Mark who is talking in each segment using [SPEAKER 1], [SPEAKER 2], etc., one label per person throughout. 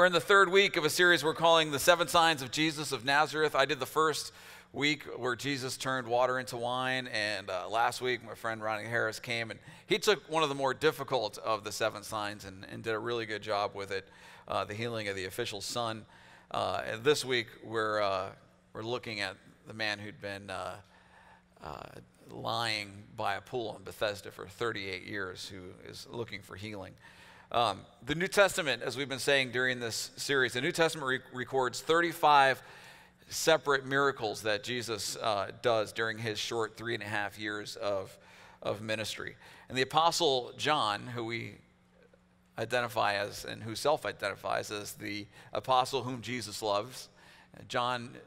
[SPEAKER 1] We're in the third week of a series we're calling The Seven Signs of Jesus of Nazareth. I did the first week where Jesus turned water into wine, and last week my friend Ronnie Harris came, and he took one of the more difficult of the seven signs and did a really good job with it, the healing of the official son. And this week we're looking at the man who'd been lying by a pool in Bethesda for 38 years, who is looking for healing. The New Testament, as we've been saying during this series, the New Testament records 35 separate miracles that Jesus does during his short 3.5 years of ministry. And the Apostle John, who we identify as, and who self-identifies as the apostle whom Jesus loves, John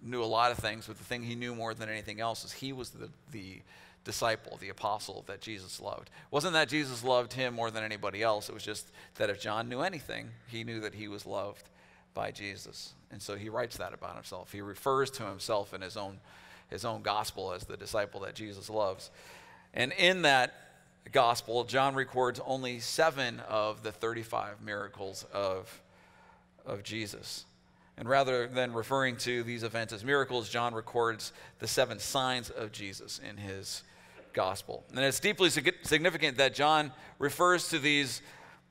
[SPEAKER 1] knew a lot of things, but the thing he knew more than anything else is he was the disciple, the apostle that Jesus loved. It wasn't that Jesus loved him more than anybody else. It was just that if John knew anything, he knew that he was loved by Jesus. And so he writes that about himself. He refers to himself in his own gospel as the disciple that Jesus loves. And in that gospel, John records only 7 of the 35 miracles of Jesus. And rather than referring to these events as miracles, John records the 7 signs of Jesus in his gospel. And it's deeply significant that John refers to these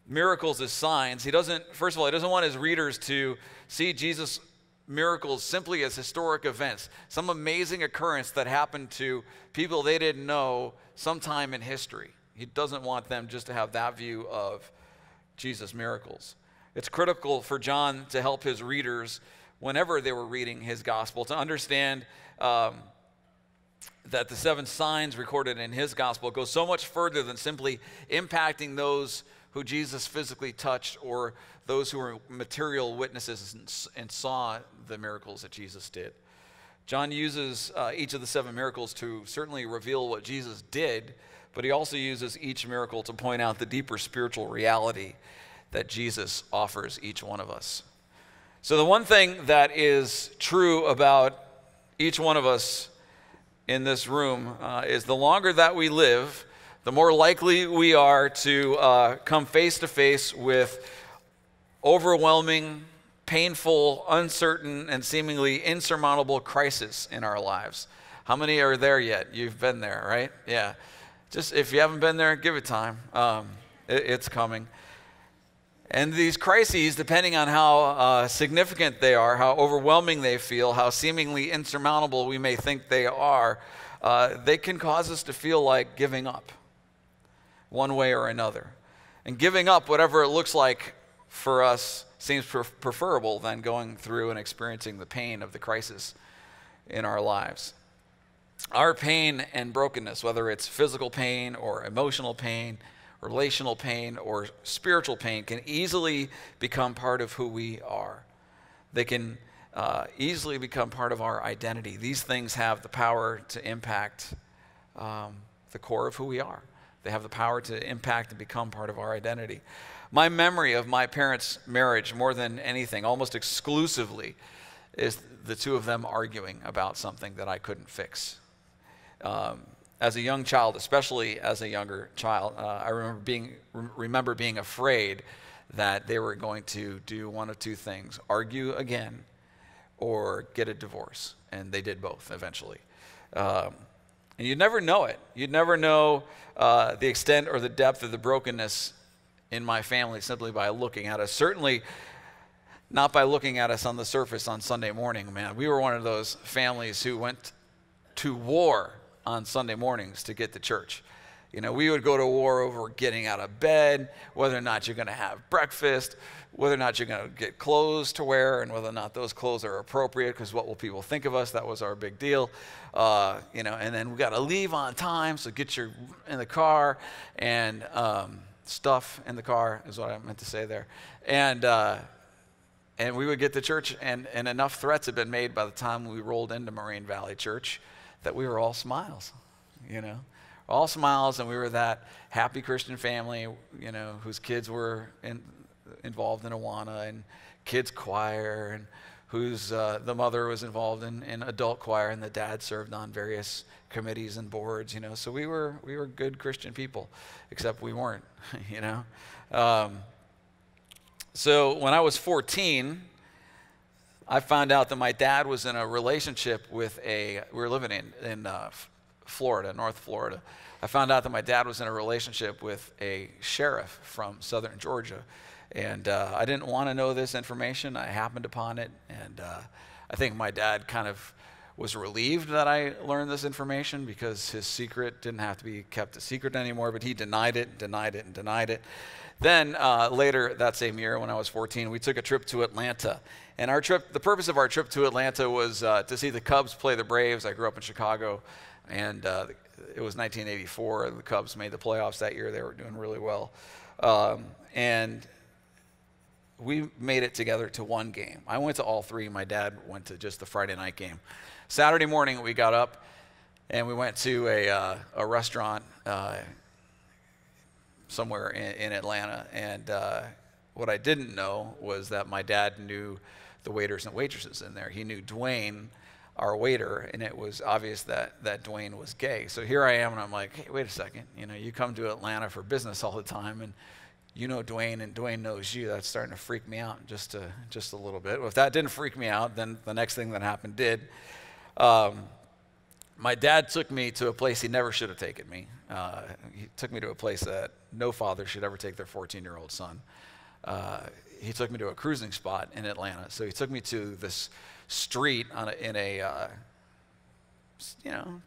[SPEAKER 1] miracles as signs. First of all, he doesn't want his readers to see Jesus' miracles simply as historic events, some amazing occurrence that happened to people they didn't know sometime in history. He doesn't want them just to have that view of Jesus' miracles. It's critical for John to help his readers, whenever they were reading his gospel, to understand that the 7 signs recorded in his gospel go so much further than simply impacting those who Jesus physically touched or those who were material witnesses and saw the miracles that Jesus did. John uses each of the 7 miracles to certainly reveal what Jesus did, but he also uses each miracle to point out the deeper spiritual reality that Jesus offers each one of us. So the one thing that is true about each one of us in this room is the longer that we live, the more likely we are to come face to face with overwhelming, painful, uncertain, and seemingly insurmountable crisis in our lives. How many are there yet? You've been there, right? Yeah. Just if you haven't been there, give it time. It's coming. And these crises, depending on how significant they are, how overwhelming they feel, how seemingly insurmountable we may think they are, they can cause us to feel like giving up one way or another. And giving up, whatever it looks like for us, seems preferable than going through and experiencing the pain of the crisis in our lives. Our pain and brokenness, whether it's physical pain or emotional pain, relational pain or spiritual pain, can easily become part of who we are. They can easily become part of our identity. These things have the power to impact the core of who we are. They have the power to impact and become part of our identity. My memory of my parents' marriage, more than anything, almost exclusively, is the two of them arguing about something that I couldn't fix. As a young child, especially as a younger child, I remember being afraid that they were going to do one of two things: argue again or get a divorce. And they did both eventually. And you'd never know it. You'd never know the extent or the depth of the brokenness in my family simply by looking at us. Certainly not by looking at us on the surface on Sunday morning, man. We were one of those families who went to war on Sunday mornings to get to church. You know, we would go to war over getting out of bed, whether or not you're going to have breakfast, whether or not you're going to get clothes to wear, and whether or not those clothes are appropriate, because what will people think of us? That was our big deal. You know, and then we got to leave on time, so get your in the car, and stuff in the car is what I meant to say there. And we would get to church, and enough threats had been made by the time we rolled into Moraine Valley Church that we were all smiles, you know. All smiles, and we were that happy Christian family, you know, whose kids were involved in Awana and kids choir, and whose the mother was involved in adult choir, and the dad served on various committees and boards, you know. So we were good Christian people, except we weren't, you know. So when I was 14, I found out that my dad was in a relationship with we were living in Florida, North Florida. I found out that my dad was in a relationship with a sheriff from southern Georgia. And I didn't want to know this information. I happened upon it. And I think my dad kind of was relieved that I learned this information because his secret didn't have to be kept a secret anymore, but he denied it, denied it, and denied it. Then later that same year when I was 14, we took a trip to Atlanta. And the purpose of our trip to Atlanta was to see the Cubs play the Braves. I grew up in Chicago, and it was 1984. The Cubs made the playoffs that year. They were doing really well. And we made it together to one game. I went to all three. My dad went to just the Friday night game. Saturday morning, we got up, and we went to a restaurant somewhere in Atlanta. And what I didn't know was that my dad knew the waiters and waitresses in there. He knew Dwayne, our waiter, and it was obvious that Dwayne was gay. So here I am, and I'm like, hey, wait a second. You come to Atlanta for business all the time, and you know Dwayne, and Dwayne knows you. That's starting to freak me out just a little bit. Well, if that didn't freak me out, then the next thing that happened did. My dad took me to a place he never should have taken me. He took me to a place that no father should ever take their 14-year-old son. He took me to a cruising spot in Atlanta. So he took me to this street in a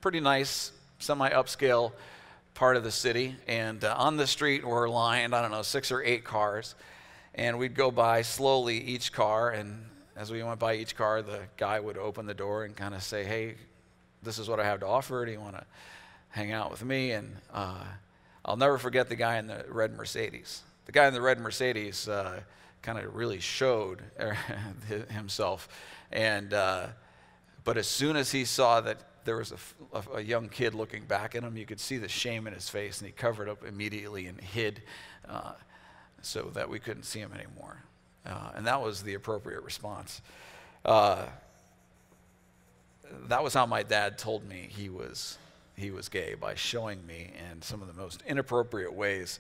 [SPEAKER 1] pretty nice, semi-upscale part of the city. And on the street were lined, 6 or 8 cars. And we'd go by slowly each car. And as we went by each car, the guy would open the door and kind of say, hey, this is what I have to offer. Do you want to hang out with me? And I'll never forget the guy in the red Mercedes. The guy in the red Mercedes kind of really showed himself. And but as soon as he saw that there was a young kid looking back at him, you could see the shame in his face, and he covered up immediately and hid so that we couldn't see him anymore. And that was the appropriate response. That was how my dad told me he was gay, by showing me in some of the most inappropriate ways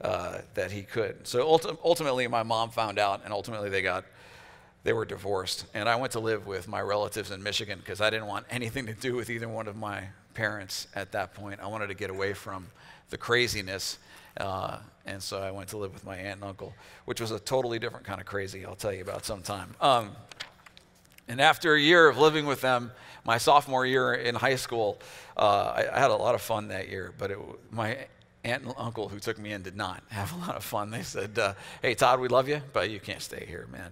[SPEAKER 1] that he could. So ultimately, my mom found out, and ultimately they were divorced. And I went to live with my relatives in Michigan because I didn't want anything to do with either one of my parents at that point. I wanted to get away from the craziness. And so I went to live with my aunt and uncle, which was a totally different kind of crazy I'll tell you about sometime. And after a year of living with them, my sophomore year in high school, I had a lot of fun that year, but my aunt and uncle who took me in did not have a lot of fun. They said, hey, Todd, we love you, but you can't stay here, man.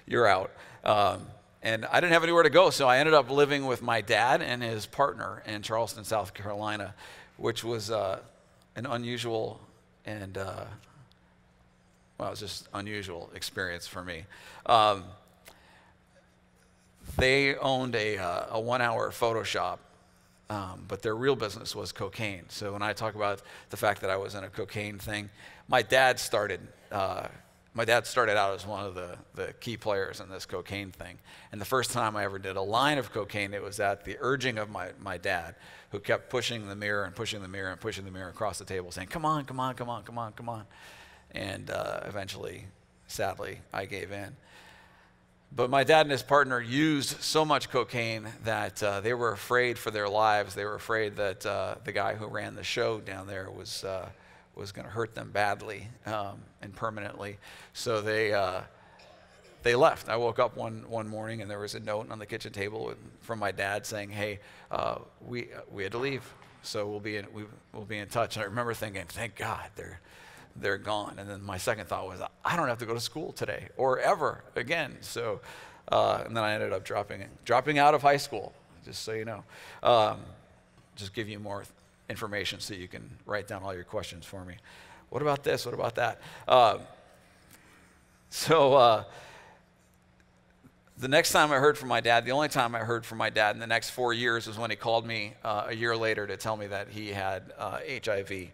[SPEAKER 1] You're out. And I didn't have anywhere to go, so I ended up living with my dad and his partner in Charleston, South Carolina, which was an unusual and, it was just unusual experience for me. They owned a 1-hour photo shop, but their real business was cocaine. So when I talk about the fact that I was in a cocaine thing, my dad started out as one of the key players in this cocaine thing. And the first time I ever did a line of cocaine, it was at the urging of my dad, who kept pushing the mirror and pushing the mirror and pushing the mirror across the table, saying, come on, come on, come on, come on, come on. And eventually, sadly, I gave in. But my dad and his partner used so much cocaine that they were afraid for their lives. They were afraid that the guy who ran the show down there was going to hurt them badly and permanently. So they left. I woke up one morning, and there was a note on the kitchen table from my dad saying, hey, we had to leave, so we'll be in touch. And I remember thinking, thank God they're gone. And then my second thought was, I don't have to go to school today or ever again. So, and then I ended up dropping out of high school, just so you know. Just give you more information so you can write down all your questions for me. What about this? What about that? The next time I heard from my dad, the only time I heard from my dad in the next 4 years was when he called me a year later to tell me that he had HIV.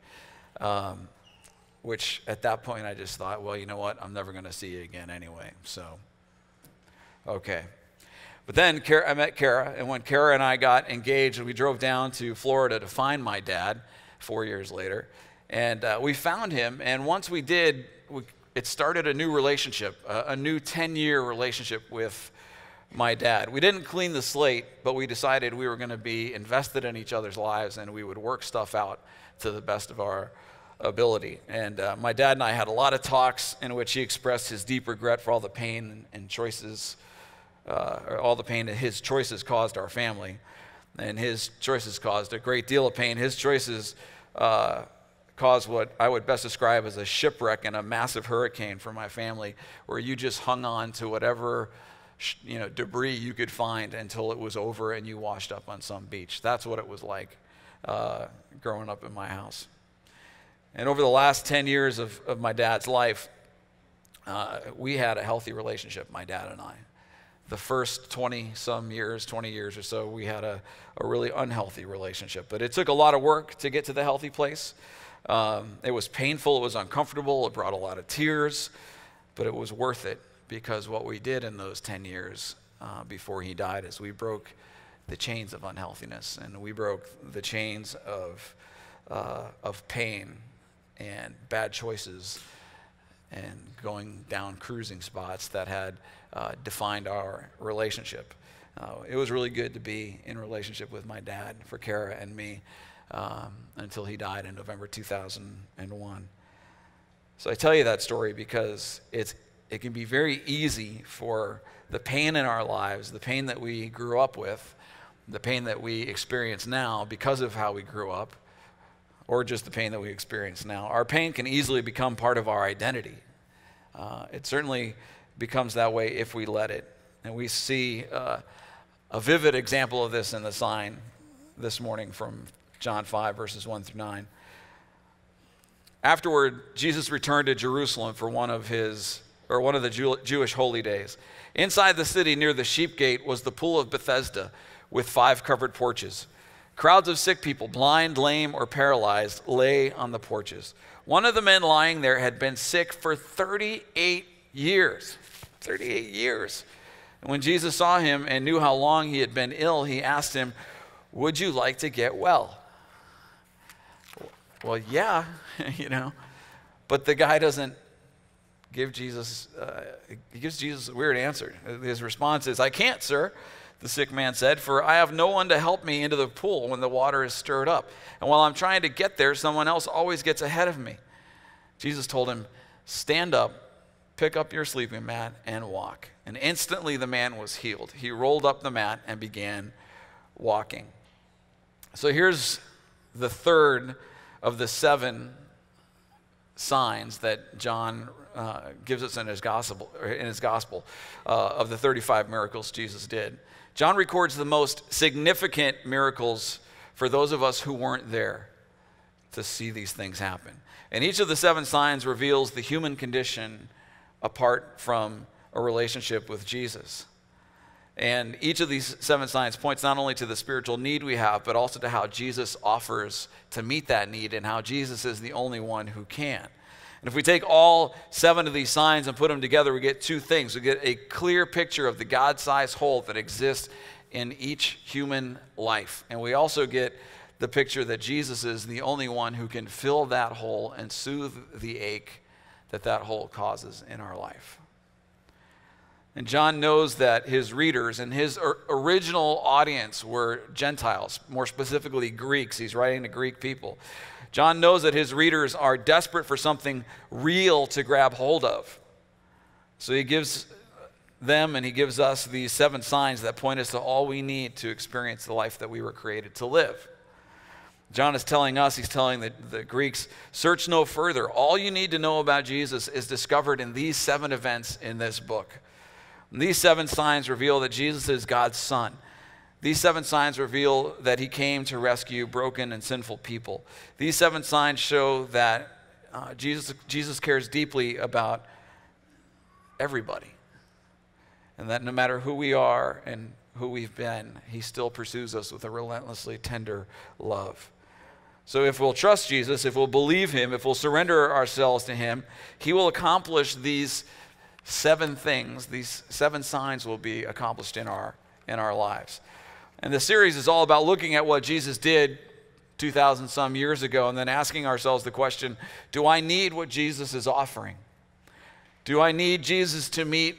[SPEAKER 1] Which at that point I just thought, well, you know what? I'm never going to see you again anyway. So, okay. But then I met Kara, and when Kara and I got engaged, we drove down to Florida to find my dad 4 years later. And we found him, and once we did, it started a new relationship, a new 10-year relationship with my dad. We didn't clean the slate, but we decided we were going to be invested in each other's lives, and we would work stuff out to the best of our ability. And my dad and I had a lot of talks in which he expressed his deep regret for all the pain and choices, or all the pain that his choices caused our family. And his choices caused a great deal of pain. His choices caused what I would best describe as a shipwreck and a massive hurricane for my family, where you just hung on to whatever debris you could find until it was over and you washed up on some beach. That's what it was like growing up in my house. And over the last 10 years of my dad's life, we had a healthy relationship, my dad and I. The first 20 years or so, we had a really unhealthy relationship. But it took a lot of work to get to the healthy place. It was painful, it was uncomfortable, it brought a lot of tears, but it was worth it, because what we did in those 10 years before he died is we broke the chains of unhealthiness, and we broke the chains of pain and bad choices and going down cruising spots that had defined our relationship. It was really good to be in relationship with my dad, for Kara and me, until he died in November 2001. So I tell you that story because it can be very easy for the pain in our lives, the pain that we grew up with, the pain that we experience now because of how we grew up, or just the pain that we experience now. Our pain can easily become part of our identity. It certainly becomes that way if we let it. And we see a vivid example of this in the sign this morning from John 5, verses 1 through 9. Afterward, Jesus returned to Jerusalem for one of the Jewish holy days. Inside the city near the sheep gate was the pool of Bethesda with 5 covered porches. Crowds of sick people, blind, lame, or paralyzed, lay on the porches. One of the men lying there had been sick for 38 years. 38 years. And when Jesus saw him and knew how long he had been ill, he asked him, "Would you like to get well?" Well, yeah, But the guy doesn't give Jesus, he gives Jesus a weird answer. His response is, "I can't, sir," the sick man said, "for I have no one to help me into the pool when the water is stirred up. And while I'm trying to get there, someone else always gets ahead of me." Jesus told him, "Stand up, pick up your sleeping mat, and walk." And instantly the man was healed. He rolled up the mat and began walking. So here's the third of the 7 signs that John gives us in his gospel of the 35 miracles Jesus did. John records the most significant miracles for those of us who weren't there to see these things happen. And each of the 7 signs reveals the human condition apart from a relationship with Jesus. And each of these 7 signs points not only to the spiritual need we have, but also to how Jesus offers to meet that need and how Jesus is the only one who can. And if we take all 7 of these signs and put them together, we get 2 things. We get a clear picture of the God-sized hole that exists in each human life. And we also get the picture that Jesus is the only one who can fill that hole and soothe the ache that hole causes in our life. And John knows that his readers and his original audience were Gentiles, more specifically Greeks. He's writing to Greek people. John knows that his readers are desperate for something real to grab hold of. So he gives them and he gives us these 7 signs that point us to all we need to experience the life that we were created to live. John is telling us, he's telling the Greeks, search no further. All you need to know about Jesus is discovered in these 7 events in this book. And these 7 signs reveal that Jesus is God's Son. These 7 signs reveal that he came to rescue broken and sinful people. These 7 signs show that Jesus cares deeply about everybody. And that no matter who we are and who we've been, he still pursues us with a relentlessly tender love. So if we'll trust Jesus, if we'll believe him, if we'll surrender ourselves to him, he will accomplish these 7 things. These 7 signs will be accomplished in our lives. And the series is all about looking at what Jesus did 2,000 some years ago and then asking ourselves the question, do I need what Jesus is offering? Do I need Jesus to meet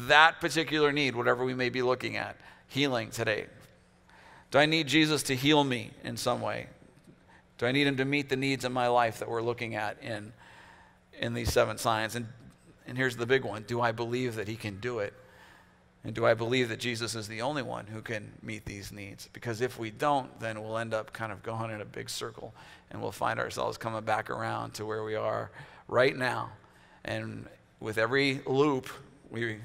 [SPEAKER 1] that particular need, whatever we may be looking at? Healing today. Do I need Jesus to heal me in some way? Do I need him to meet the needs in my life that we're looking at in these 7 signs? And here's the big one. Do I believe that he can do it? And do I believe that Jesus is the only one who can meet these needs? Because if we don't, then we'll end up kind of going in a big circle, and we'll find ourselves coming back around to where we are right now. And with every loop, we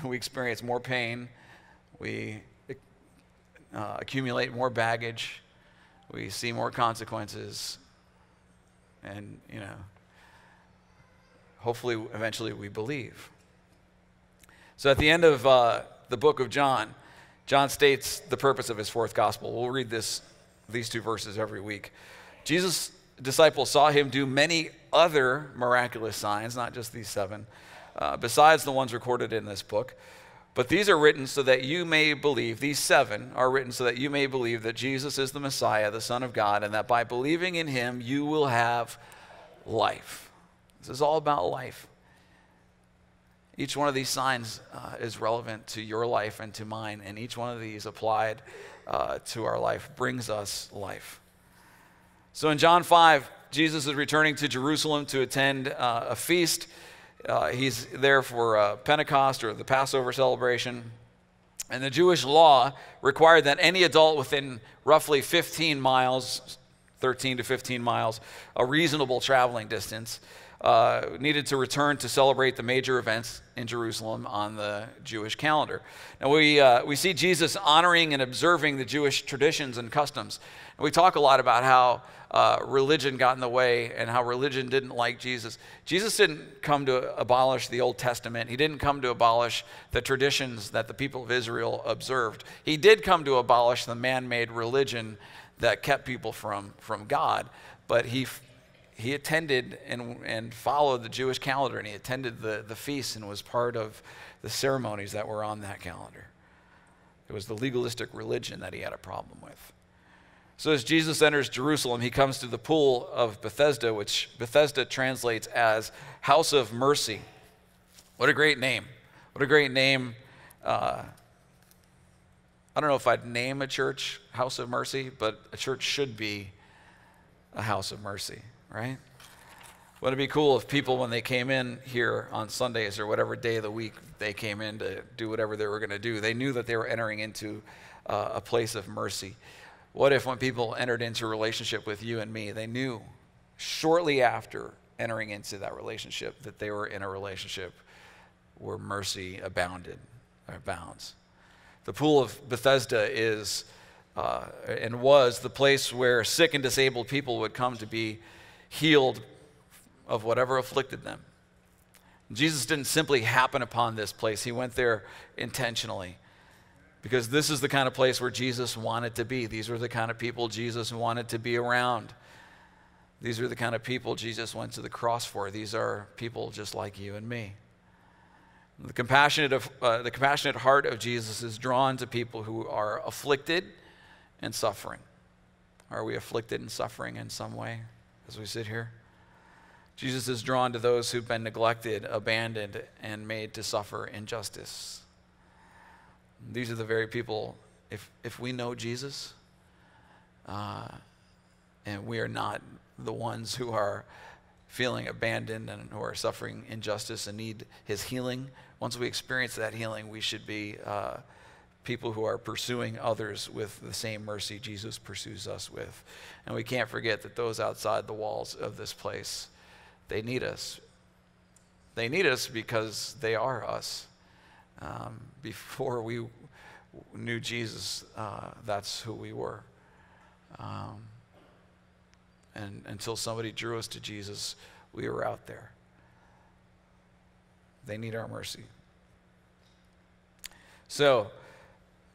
[SPEAKER 1] experience more pain, we accumulate more baggage, we see more consequences, and hopefully eventually we believe. So at the end of the book of John, John states the purpose of his 4th gospel. We'll read these 2 verses every week. Jesus' disciples saw him do many other miraculous signs, not just these 7, besides the ones recorded in this book. But these are written so that you may believe, these 7 are written so that you may believe that Jesus is the Messiah, the Son of God, and that by believing in him, you will have life. This is all about life. Each one of these signs is relevant to your life and to mine, and each one of these applied to our life brings us life. So in John 5, Jesus is returning to Jerusalem to attend a feast. He's there for Pentecost, or the Passover celebration. And the Jewish law required that any adult within roughly 15 miles, 13 to 15 miles, a reasonable traveling distance, needed to return to celebrate the major events in Jerusalem on the Jewish calendar. Now we see Jesus honoring and observing the Jewish traditions and customs. And we talk a lot about how religion got in the way and how religion didn't like Jesus. Jesus didn't come to abolish the Old Testament. He didn't come to abolish the traditions that the people of Israel observed. He did come to abolish the man-made religion that kept people from God, but he attended and followed the Jewish calendar, and he attended the feasts and was part of the ceremonies that were on that calendar. It was the legalistic religion that he had a problem with. So as Jesus enters Jerusalem, he comes to the pool of Bethesda, which Bethesda translates as house of mercy. What a great name. What a great name. I don't know if I'd name a church house of mercy, but a church should be a house of mercy, right? Wouldn't it be cool if people, when they came in here on Sundays or whatever day of the week they came in to do whatever they were going to do, they knew that they were entering into a place of mercy. What if when people entered into a relationship with you and me, they knew shortly after entering into that relationship that they were in a relationship where mercy abounded or abounds? The pool of Bethesda is and was the place where sick and disabled people would come to be healed of whatever afflicted them. Jesus didn't simply happen upon this place. He went there intentionally, because this is the kind of place where Jesus wanted to be. These were the kind of people Jesus wanted to be around. These are the kind of people Jesus went to the cross for. These are people just like you and me. The compassionate heart of Jesus is drawn to people who are afflicted and suffering. Are we afflicted and suffering in some way as we sit here? Jesus is drawn to those who've been neglected, abandoned, and made to suffer injustice. These are the very people, if we know Jesus, and we are not the ones who are feeling abandoned and who are suffering injustice and need his healing, once we experience that healing, we should be people who are pursuing others with the same mercy Jesus pursues us with. And we can't forget that those outside the walls of this place, they need us. They need us because they are us. Before we knew Jesus, that's who we were. And until somebody drew us to Jesus, we were out there. They need our mercy. So,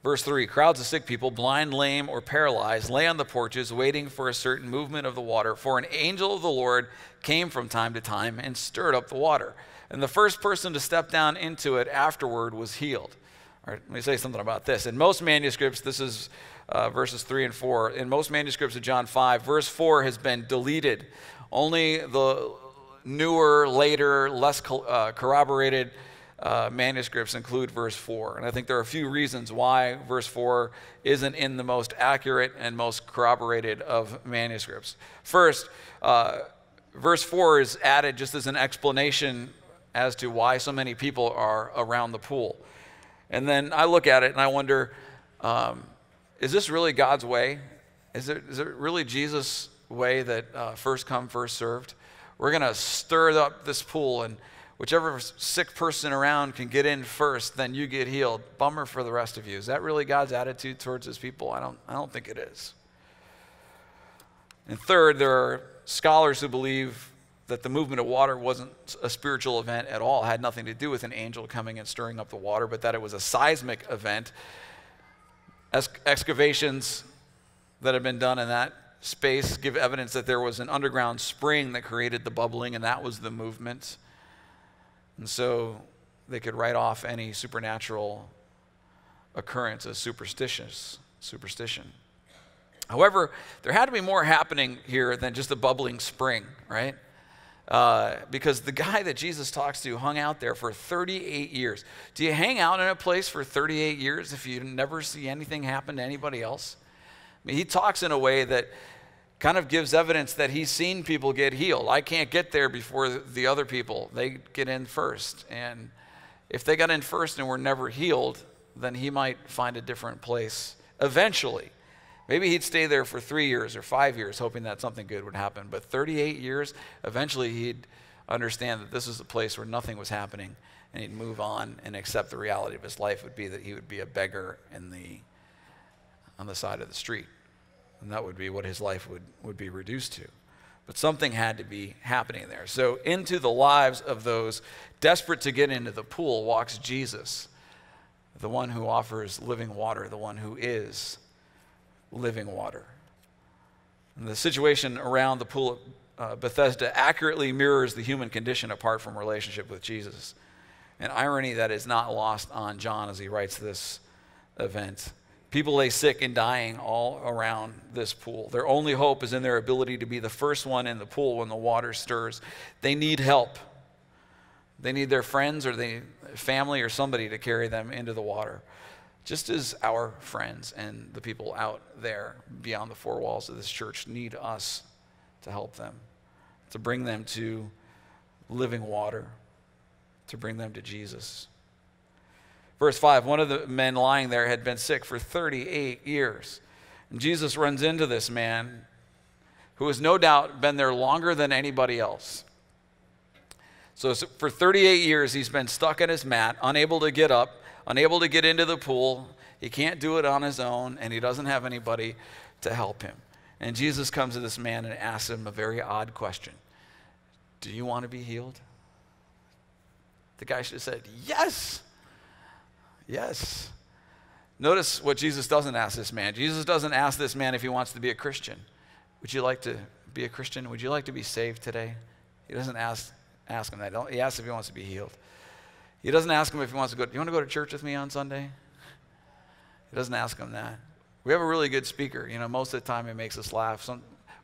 [SPEAKER 1] verse 3, crowds of sick people, blind, lame, or paralyzed, lay on the porches waiting for a certain movement of the water. For an angel of the Lord came from time to time and stirred up the water. And the first person to step down into it afterward was healed. All right, let me say something about this. In most manuscripts, this is verses 3 and 4. In most manuscripts of John 5, verse 4 has been deleted. Only the newer, later, less corroborated manuscripts include verse 4. And I think there are a few reasons why verse 4 isn't in the most accurate and most corroborated of manuscripts. First, verse 4 is added just as an explanation as to why so many people are around the pool. And then I look at it and I wonder, is this really God's way? Is it really Jesus' way that first come, first served? We're going to stir up this pool, and whichever sick person around can get in first, then you get healed. Bummer for the rest of you. Is that really God's attitude towards his people? I don't think it is. And third, there are scholars who believe that the movement of water wasn't a spiritual event at all, had nothing to do with an angel coming and stirring up the water, but that it was a seismic event. Excavations that have been done in that space give evidence that there was an underground spring that created the bubbling, and that was the movement. And so they could write off any supernatural occurrence as superstition. However, there had to be more happening here than just a bubbling spring, right? Because the guy that Jesus talks to hung out there for 38 years. Do you hang out in a place for 38 years if you never see anything happen to anybody else? I mean, he talks in a way that kind of gives evidence that he's seen people get healed. I can't get there before the other people. They get in first. And if they got in first and were never healed, then he might find a different place eventually. Maybe he'd stay there for 3 years or 5 years, hoping that something good would happen. But 38 years, eventually he'd understand that this is a place where nothing was happening, and he'd move on and accept the reality of his life would be that he would be a beggar on the side of the street. And that would be what his life would be reduced to. But something had to be happening there. So into the lives of those desperate to get into the pool walks Jesus, the one who offers living water, the one who is living water. And the situation around the pool of Bethesda accurately mirrors the human condition apart from relationship with Jesus. An irony that is not lost on John as he writes this event. People lay sick and dying all around this pool. Their only hope is in their ability to be the first one in the pool when the water stirs. They need help. They need their friends or their family or somebody to carry them into the water. Just as our friends and the people out there beyond the four walls of this church need us to help them, to bring them to living water, to bring them to Jesus. Verse 5, one of the men lying there had been sick for 38 years. And Jesus runs into this man who has no doubt been there longer than anybody else. So for 38 years, he's been stuck in his mat, unable to get up, unable to get into the pool. He can't do it on his own, and he doesn't have anybody to help him. And Jesus comes to this man and asks him a very odd question. Do you want to be healed? The guy should have said, yes. Yes. Notice what Jesus doesn't ask this man. Jesus doesn't ask this man if he wants to be a Christian. Would you like to be a Christian? Would you like to be saved today? He doesn't ask him that. He asks if he wants to be healed. He doesn't ask him if he wants to go, do you want to go to church with me on Sunday? He doesn't ask him that. We have a really good speaker. You know, most of the time he makes us laugh.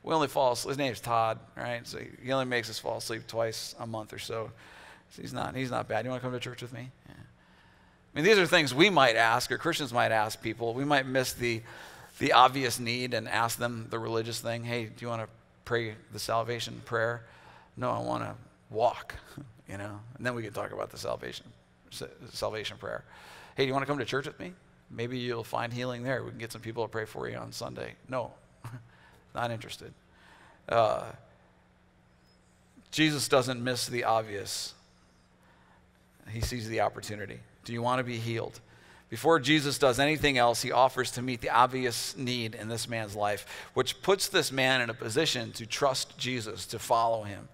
[SPEAKER 1] We only fall asleep. His name's Todd, right? So he only makes us fall asleep twice a month or so. So he's not bad. You want to come to church with me? Yeah. I mean, these are things we might ask, or Christians might ask people. We might miss the obvious need and ask them the religious thing. Hey, do you want to pray the salvation prayer? No, I want to walk, you know. And then we can talk about the salvation prayer. Hey, do you want to come to church with me? Maybe you'll find healing there. We can get some people to pray for you on Sunday. No, not interested. Jesus doesn't miss the obvious. He sees the opportunity. Do you want to be healed? Before Jesus does anything else, he offers to meet the obvious need in this man's life, which puts this man in a position to trust Jesus, to follow him,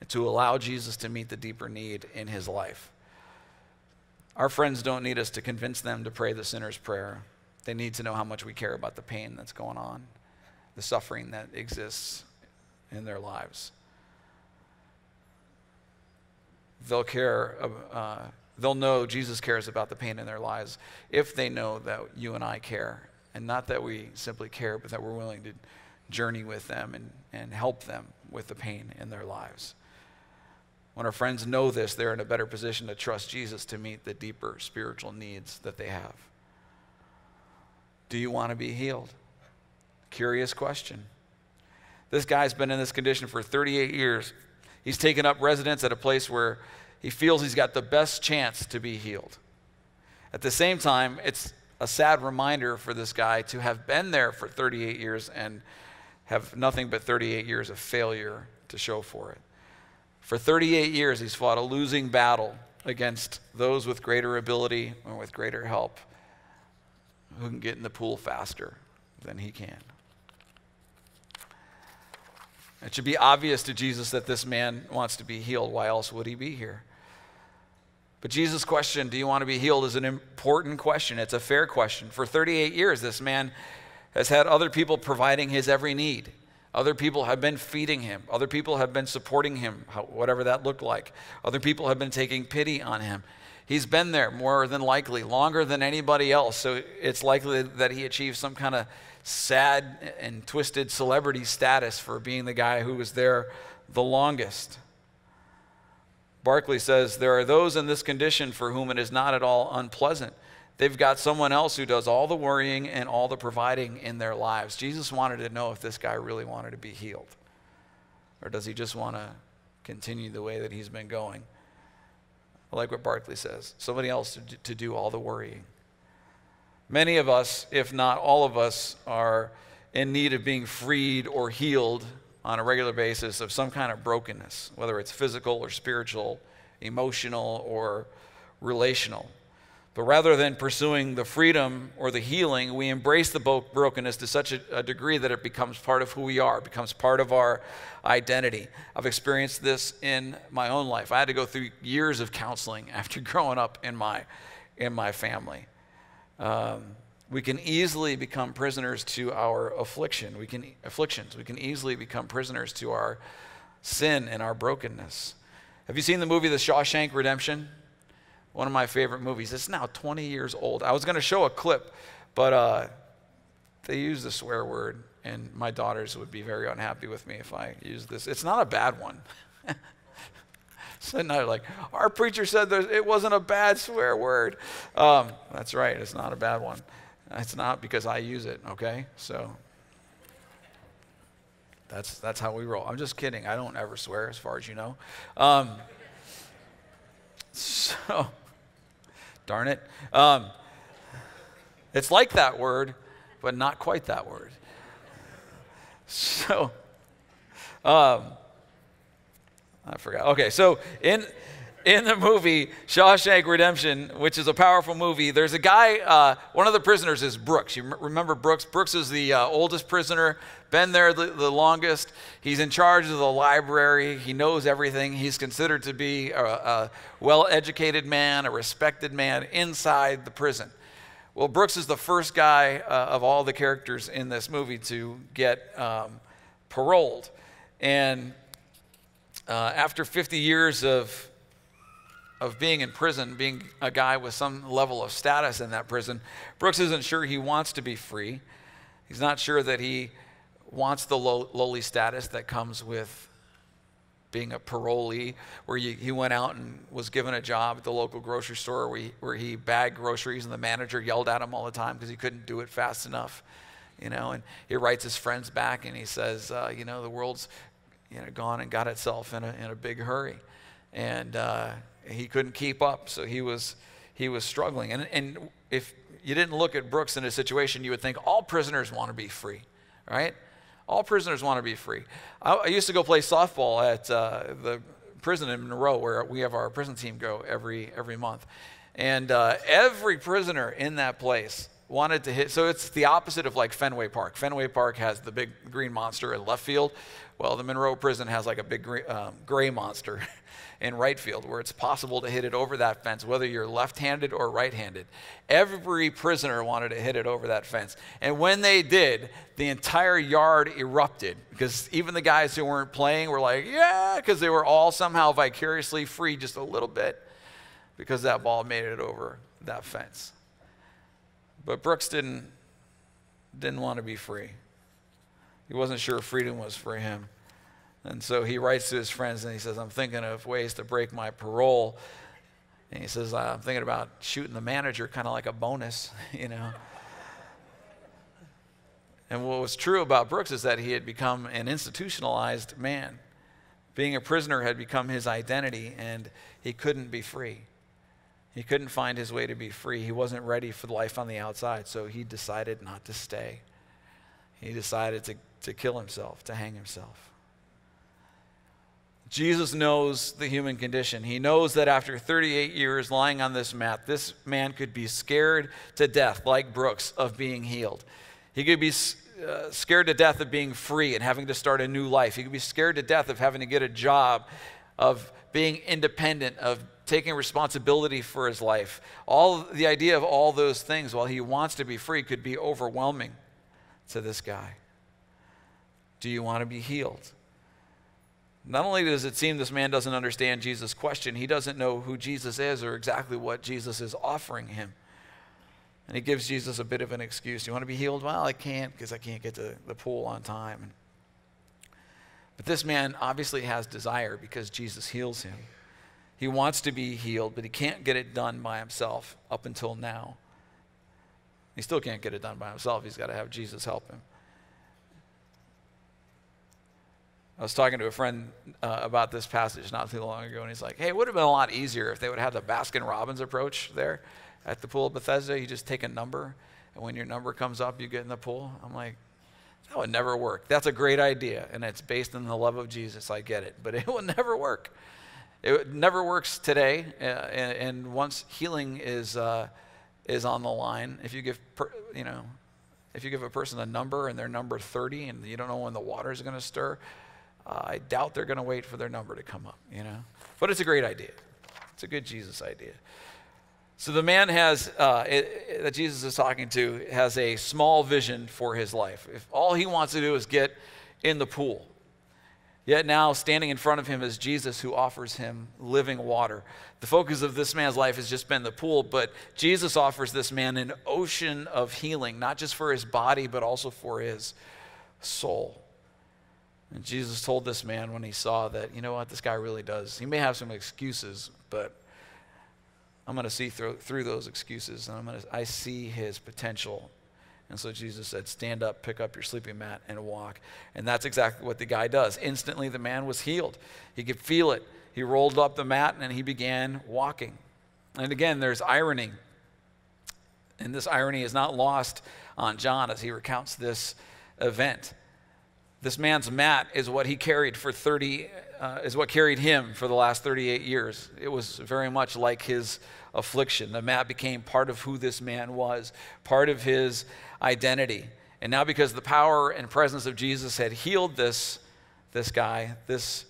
[SPEAKER 1] and to allow Jesus to meet the deeper need in his life. Our friends don't need us to convince them to pray the sinner's prayer. They need to know how much we care about the pain that's going on, the suffering that exists in their lives. They'll know Jesus cares about the pain in their lives if they know that you and I care. And not that we simply care, but that we're willing to journey with them and help them with the pain in their lives. When our friends know this, they're in a better position to trust Jesus to meet the deeper spiritual needs that they have. Do you want to be healed? Curious question. This guy's been in this condition for 38 years. He's taken up residence at a place where he feels he's got the best chance to be healed. At the same time, it's a sad reminder for this guy to have been there for 38 years and have nothing but 38 years of failure to show for it. For 38 years, he's fought a losing battle against those with greater ability and with greater help who can get in the pool faster than he can. It should be obvious to Jesus that this man wants to be healed. Why else would he be here? But Jesus' question, do you want to be healed, is an important question. It's a fair question. For 38 years, this man has had other people providing his every need. Other people have been feeding him. Other people have been supporting him, whatever that looked like. Other people have been taking pity on him. He's been there more than likely, longer than anybody else. So it's likely that he achieved some kind of sad and twisted celebrity status for being the guy who was there the longest. Barclay says, there are those in this condition for whom it is not at all unpleasant. They've got someone else who does all the worrying and all the providing in their lives. Jesus wanted to know if this guy really wanted to be healed. Or does he just want to continue the way that he's been going? I like what Barclay says. Somebody else to do all the worrying. Many of us, if not all of us, are in need of being freed or healed on a regular basis of some kind of brokenness, whether it's physical or spiritual, emotional or relational. But rather than pursuing the freedom or the healing, we embrace the brokenness to such a degree that it becomes part of who we are, becomes part of our identity. I've experienced this in my own life. I had to go through years of counseling after growing up in my family. We can easily become prisoners to our afflictions. We can easily become prisoners to our sin and our brokenness. Have you seen the movie The Shawshank Redemption? One of my favorite movies. It's now 20 years old. I was going to show a clip, but they use the swear word, and my daughters would be very unhappy with me if I used this. It's not a bad one. So now like, our preacher said it wasn't a bad swear word. That's right, it's not a bad one. It's not because I use it, okay? So that's how we roll. I'm just kidding. I don't ever swear, as far as you know. So, darn it. It's like that word, but not quite that word. So, I forgot. Okay, so in the movie Shawshank Redemption, which is a powerful movie, there's a guy, one of the prisoners is Brooks. You remember Brooks? Brooks is the oldest prisoner, been there the longest. He's in charge of the library. He knows everything. He's considered to be a well-educated man, a respected man inside the prison. Well, Brooks is the first guy of all the characters in this movie to get paroled. And after 50 years of being in prison, being a guy with some level of status in that prison, Brooks isn't sure he wants to be free. He's not sure that he wants the lowly status that comes with being a parolee, where he went out and was given a job at the local grocery store where he bagged groceries, and the manager yelled at him all the time because he couldn't do it fast enough. And he writes his friends back and he says, the world's gone and got itself in a big hurry, and he couldn't keep up, so he was struggling. And if you didn't look at Brooks in a situation, you would think all prisoners want to be free, right? All prisoners want to be free. I used to go play softball at the prison in Monroe, where we have our prison team go every month, and every prisoner in that place wanted to hit. So it's the opposite of like Fenway Park. Fenway Park has the big green monster in left field. Well, the Monroe prison has like a big gray monster in right field, where it's possible to hit it over that fence, whether you're left-handed or right-handed. Every prisoner wanted to hit it over that fence. And when they did, the entire yard erupted, because even the guys who weren't playing were like, yeah, because they were all somehow vicariously free just a little bit because that ball made it over that fence. But Brooks didn't want to be free. He wasn't sure freedom was for him. And so he writes to his friends and he says, I'm thinking of ways to break my parole. And he says, I'm thinking about shooting the manager kind of like a bonus, you know. And what was true about Brooks is that he had become an institutionalized man. Being a prisoner had become his identity, and he couldn't be free. He couldn't find his way to be free. He wasn't ready for life on the outside, so he decided not to stay. He decided to kill himself, to hang himself. Jesus knows the human condition. He knows that after 38 years lying on this mat, this man could be scared to death, like Brooks, of being healed. He could be scared to death of being free and having to start a new life. He could be scared to death of having to get a job, of being independent, of taking responsibility for his life. The idea of all those things, while he wants to be free, could be overwhelming to this guy. Do you want to be healed? Not only does it seem this man doesn't understand Jesus' question, he doesn't know who Jesus is or exactly what Jesus is offering him. And he gives Jesus a bit of an excuse. Do you want to be healed? Well, I can't because I can't get to the pool on time. But this man obviously has desire because Jesus heals him. He wants to be healed, but he can't get it done by himself up until now. He still can't get it done by himself. He's got to have Jesus help him. I was talking to a friend about this passage not too long ago, and he's like, hey, it would have been a lot easier if they would have had the Baskin-Robbins approach there at the pool of Bethesda. You just take a number, and when your number comes up, you get in the pool. I'm like, that would never work. That's a great idea, and it's based on the love of Jesus. I get it, but it will never work. It never works today, and once healing is on the line, if you give a person a number and they're number 30 and you don't know when the water is going to stir, I doubt they're going to wait for their number to come up, you know. But it's a great idea. It's a good Jesus idea. So the man that Jesus is talking to has a small vision for his life. If all he wants to do is get in the pool. Yet now standing in front of him is Jesus, who offers him living water. The focus of this man's life has just been the pool, but Jesus offers this man an ocean of healing, not just for his body, but also for his soul. And Jesus told this man when he saw that, you know what, this guy really does. He may have some excuses, but I'm going to see through those excuses, and I see his potential. And so Jesus said, stand up, pick up your sleeping mat, and walk. And that's exactly what the guy does. Instantly, the man was healed. He could feel it. He rolled up the mat, and he began walking. And again, there's irony. And this irony is not lost on John as he recounts this event. This man's mat is what he carried is what carried him for the last 38 years. It was very much like his affliction. The mat became part of who this man was, part of his identity. And now because the power and presence of Jesus had healed this guy, this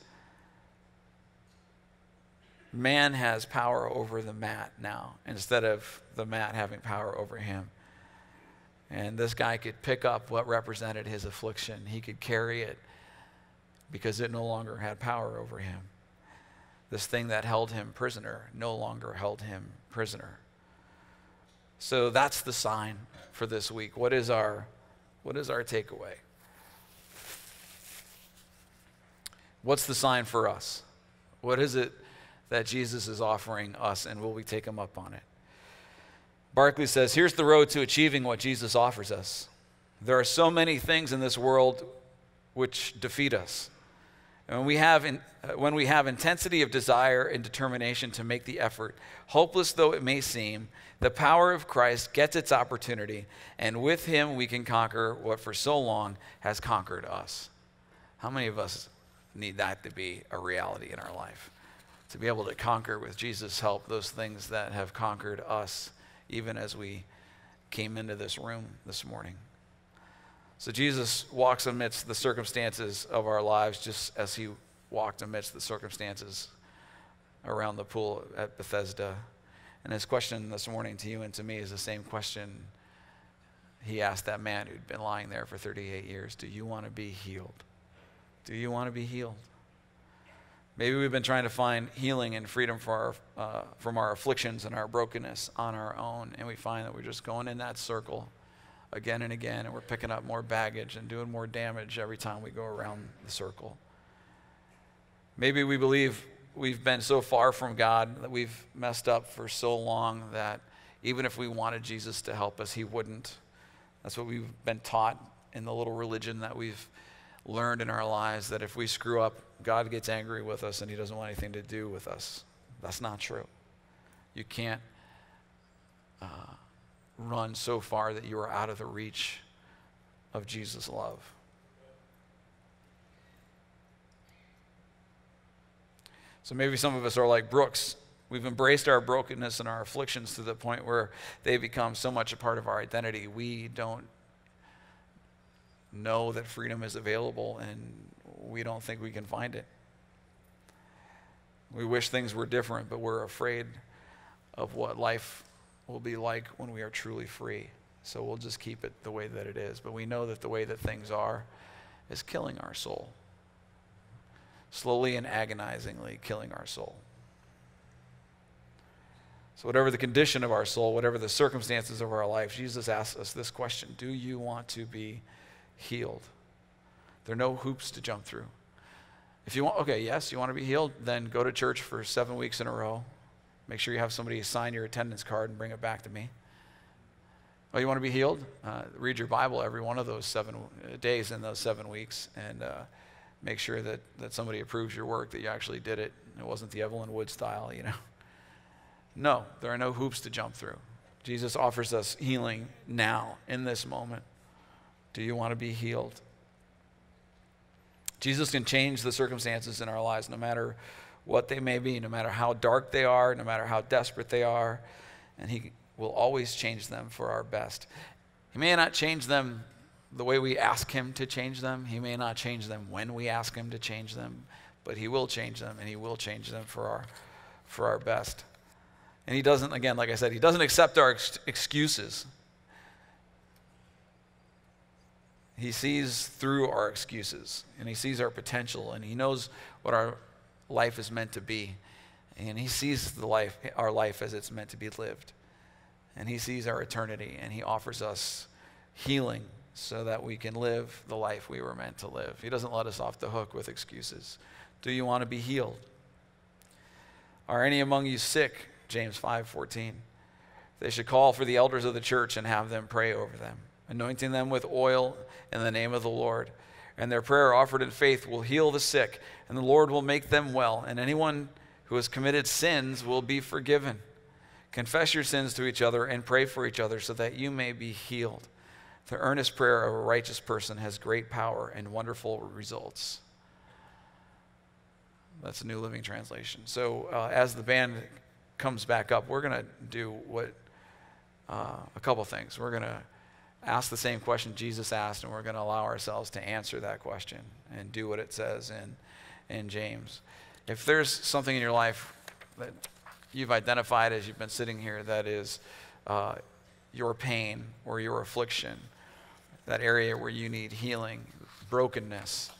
[SPEAKER 1] man has power over the mat now instead of the mat having power over him. And this guy could pick up what represented his affliction. He could carry it because it no longer had power over him. This thing that held him prisoner no longer held him prisoner. So that's the sign for this week. What is our takeaway? What's the sign for us? What is it that Jesus is offering us, and will we take him up on it? Barclay says, here's the road to achieving what Jesus offers us. There are so many things in this world which defeat us. And when we have intensity of desire and determination to make the effort, hopeless though it may seem, the power of Christ gets its opportunity, and with him we can conquer what for so long has conquered us. How many of us need that to be a reality in our life? To be able to conquer with Jesus' help those things that have conquered us, even as we came into this room this morning. So Jesus walks amidst the circumstances of our lives just as he walked amidst the circumstances around the pool at Bethesda. And his question this morning to you and to me is the same question he asked that man who'd been lying there for 38 years. Do you want to be healed? Do you want to be healed? Maybe we've been trying to find healing and freedom from our afflictions and our brokenness on our own, and we find that we're just going in that circle again and again, and we're picking up more baggage and doing more damage every time we go around the circle. Maybe we believe we've been so far from God, that we've messed up for so long that even if we wanted Jesus to help us, he wouldn't. That's what we've been taught in the little religion that we've learned in our lives, that if we screw up, God gets angry with us and he doesn't want anything to do with us. That's not true. You can't run so far that you are out of the reach of Jesus' love. So maybe some of us are like Brooks. We've embraced our brokenness and our afflictions to the point where they become so much a part of our identity. We don't know that freedom is available, and we don't think we can find it. We wish things were different, but we're afraid of what life will be like when we are truly free. So we'll just keep it the way that it is. But we know that the way that things are is killing our soul. Slowly and agonizingly killing our soul. So whatever the condition of our soul, whatever the circumstances of our life, Jesus asks us this question: do you want to be healed? There are no hoops to jump through. If you want, okay, yes, you want to be healed, then go to church for 7 weeks in a row. Make sure you have somebody sign your attendance card and bring it back to me. Oh, you want to be healed? Read your Bible every one of those 7 days in those 7 weeks, and make sure that somebody approves your work, that you actually did it. It wasn't the Evelyn Wood style, you know. No, there are no hoops to jump through. Jesus offers us healing now, in this moment. Do you want to be healed? Jesus can change the circumstances in our lives, no matter what they may be, no matter how dark they are, no matter how desperate they are, and he will always change them for our best. He may not change them the way we ask him to change them. He may not change them when we ask him to change them, but he will change them, and he will change them for our best. And he doesn't, again, like I said, he doesn't accept our excuses. He sees through our excuses, and he sees our potential, and he knows what our life is meant to be. And he sees our life as it's meant to be lived. And he sees our eternity, and he offers us healing so that we can live the life we were meant to live. He doesn't let us off the hook with excuses. Do you want to be healed? Are any among you sick? James 5:14. They should call for the elders of the church and have them pray over them, anointing them with oil in the name of the Lord. And their prayer offered in faith will heal the sick, and the Lord will make them well. And anyone who has committed sins will be forgiven. Confess your sins to each other and pray for each other so that you may be healed. The earnest prayer of a righteous person has great power and wonderful results. That's a New Living Translation. So as the band comes back up, we're going to do a couple things. We're going to ask the same question Jesus asked, and we're going to allow ourselves to answer that question and do what it says in James. If there's something in your life that you've identified as you've been sitting here that is your pain or your affliction, that area where you need healing, brokenness,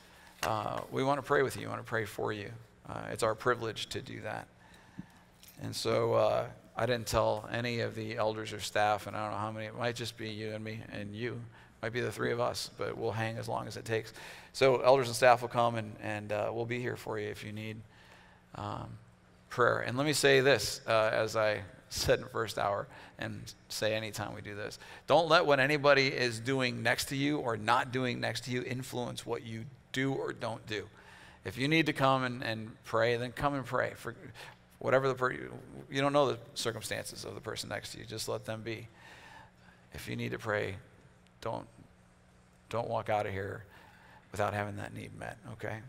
[SPEAKER 1] we want to pray with you. We want to pray for you. It's our privilege to do that. And so I didn't tell any of the elders or staff, and I don't know how many. It might just be you and me and you. It might be the three of us, but we'll hang as long as it takes. So elders and staff will come, and we'll be here for you if you need prayer. And let me say this, as I said in the first hour, and say anytime we do this. Don't let what anybody is doing next to you or not doing next to you influence what you do or don't do. If you need to come and pray, then come and pray. For whatever you don't know the circumstances of the person next to you. Just let them be. If you need to pray, don't walk out of here without having that need met, okay?